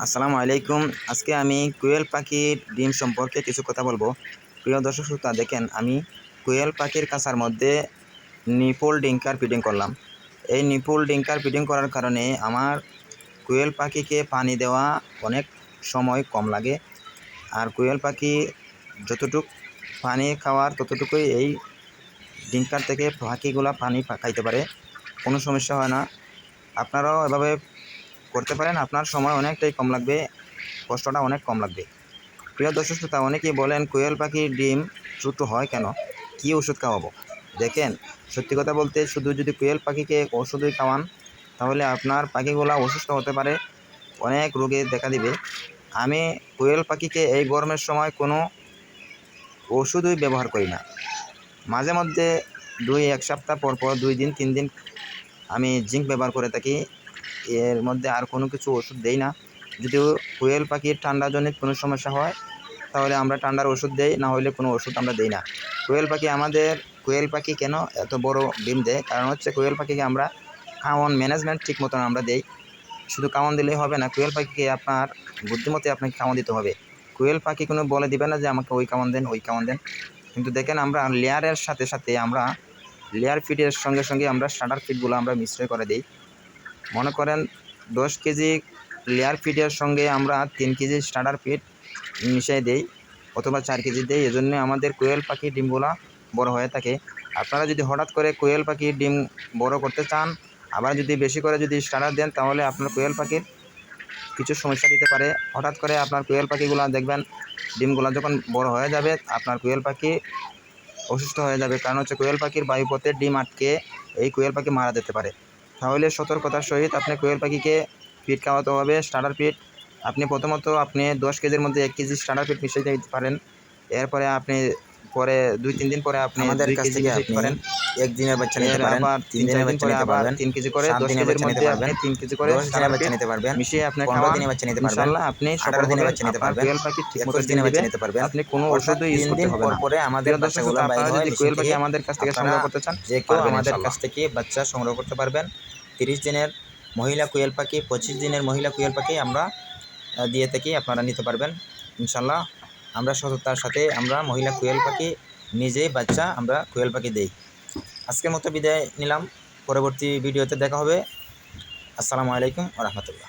আসসালামু আলাইকুম। আজকে আমি কোয়েল পাখির ডিম সম্পর্কে কিছু কথা বলবো। প্রিয় দর্শক শ্রোতা, দেখেন আমি কোয়েল পাখির খাঁচার মধ্যে নিপল ডিঙ্কার ফিডিং করলাম। এই নিপল ডিঙ্কার ফিডিং করার কারণে আমার কোয়েল পাখিকে পানি দেওয়া অনেক সময় কম লাগে। আর কোয়েল পাখি যতটুকু পানি খাওয়ার ততটুকুই এই ডিঙ্কার থেকে পাখিগুলা পানি খাইতে পারে, কোনো সমস্যা হয় না। আপনারাও এভাবে করতে পারেন, আপনার সময় অনেকটাই কম লাগবে, কষ্টটা অনেক কম লাগবে। প্রিয় দর্শক শ্রোতা, অনেকেই বলেন কোয়েল পাখির ডিম ছোটো হয় কেন, কী ওষুধ খাওয়াবো? দেখেন, সত্যি কথা বলতে শুধু যদি কোয়েল পাখিকে ওষুধই খাওয়ান তাহলে আপনার পাখিগুলা অসুস্থ হতে পারে, অনেক রোগে দেখা দিবে। আমি কোয়েল পাখিকে এই গরমের সময় কোনো ওষুধই ব্যবহার করি না। মাঝে মধ্যে এক সপ্তাহ পর পর 2 দিন 3 দিন আমি জিঙ্ক ব্যবহার করে থাকি। এর মধ্যে আর কোনো কিছু ওষুধ দেই না। যদিও কোয়েল পাখির ঠান্ডাজনিত কোনো সমস্যা হয় তাহলে আমরা ঠান্ডার ওষুধ দেই, না হলে কোনো ওষুধ আমরা দেই না। কোয়েল পাখি কেন এত বড় ডিম দেয়? কারণ হচ্ছে কোয়েল পাখিকে আমরা খাওয়ান ম্যানেজমেন্ট ঠিক মতন আমরা দেই। শুধু খাওয়ান দিলেই হবে না, কোয়েল পাখিকে আপনার বুদ্ধিমতে আপনাকে খাওয়ান দিতে হবে। কোয়েল পাখি কোনো বলে দিবে না যে আমাকে ওই খাওয়ান দেন, ওই খাওয়ান দেন। কিন্তু দেখেন, আমরা লেয়ারের সাথে সাথে আমরা লেয়ার ফিডের সঙ্গে সঙ্গে আমরা স্টার্টার ফিডগুলো আমরা মিশ্রণ করে দিই। মনে করেন 10 কেজি লেয়ার ফিডের সঙ্গে আমরা 3 কেজি স্টার্টার ফিড মিশিয়ে দেই, অথবা 4 কেজি দেই। এজন্য আমাদের কোয়েল পাখির ডিমগুলা বড় হয়ে থাকে। আপনারা যদি হঠাৎ করে কোয়েল পাখির ডিম বড় করতে চান, আবার যদি বেশি করে যদি স্টার্টার দেন, তাহলে আপনার কোয়েল পাখির কিছু সমস্যা দিতে পারে। হঠাৎ করে আপনার কোয়েল পাখিগুলো দেখবেন ডিমগুলো যখন বড় হয়ে যাবে, আপনার কোয়েল পাখি অসুস্থ হয়ে যাবে। কারণ হচ্ছে কোয়েল পাখির বায়ুপথে ডিম আটকে এই কোয়েল পাখি মারা যেতে পারে। তাহলে সতর্কতার সহিত আপনি কোয়েল পাখিকে ফিড খাওয়াতে হবে, স্টার্টার ফিড। প্রথমত আপনি 10 কেজির মধ্যে 1 কেজি স্টার্টার ফিড মিশিয়ে দিতে পারেন। এরপরে আপনি পরে 2-3 দিন পরে আপনি আমাদের 2 কাছ কেজি থেকে মিশাইতে আপনি পারেন। 1 দিনের বাচ্চা নিতে পারেন, আবার 3 দিনের 3-4 দিন বাচ্চা পরে নিতে আবার পারবেন, 3 কেজি করে, 7 10 দিনের কেজির বাচ্চা নিতে মধ্যে আপনি পারবেন, 3 কেজি করে 10 দিনের স্টার্টার বাচ্চা ফিড নিতে পারবেন, মিশিয়ে আপনি 15 খাওয়ান। দিনের বাচ্চা নিতে পারবেন, ইনশাআল্লাহ আপনি সফল 18 দিনের হবেন। বাচ্চা নিতে আপনার পারবেন, কোয়েল পাখি ঠিকমতো 21 ডিম দিনের দিবে, বাচ্চা নিতে পারবেন। আপনি কোনো অর্থাৎ ওষুধও ইউজ 3 করতে দিন হবে পর না। পরে আমাদের প্রিয় দর্শক বাচ্চাগুলো শ্রোতা, বাইর আপনারা হয় যদি মেশিন কোয়েল পাখি থেকে। আমাদের কাছ থেকে আপনারা সংগ্রহ করতে চান, যে কেউ পারবেন আমাদের কাছ ইনশাআল্লাহ। থেকে বাচ্চা সংগ্রহ করতে পারবেন। 30 দিনের মহিলা কোয়েল পাখি, 25 দিনের মহিলা কোয়েল পাখি আমরা দিয়ে থাকি, আপনারা নিতে পারবেন ইনশাআল্লাহ। আমরা সততার সাথে আমরা মহিলা কোয়েল পাখি নিজেই বাচ্চা আমরা কোয়েল পাখি দেই। আজকের মতো বিদায় নিলাম, পরবর্তী ভিডিওতে দেখা হবে। আসসালামু আলাইকুম ওয়া রাহমাতুল্লাহ।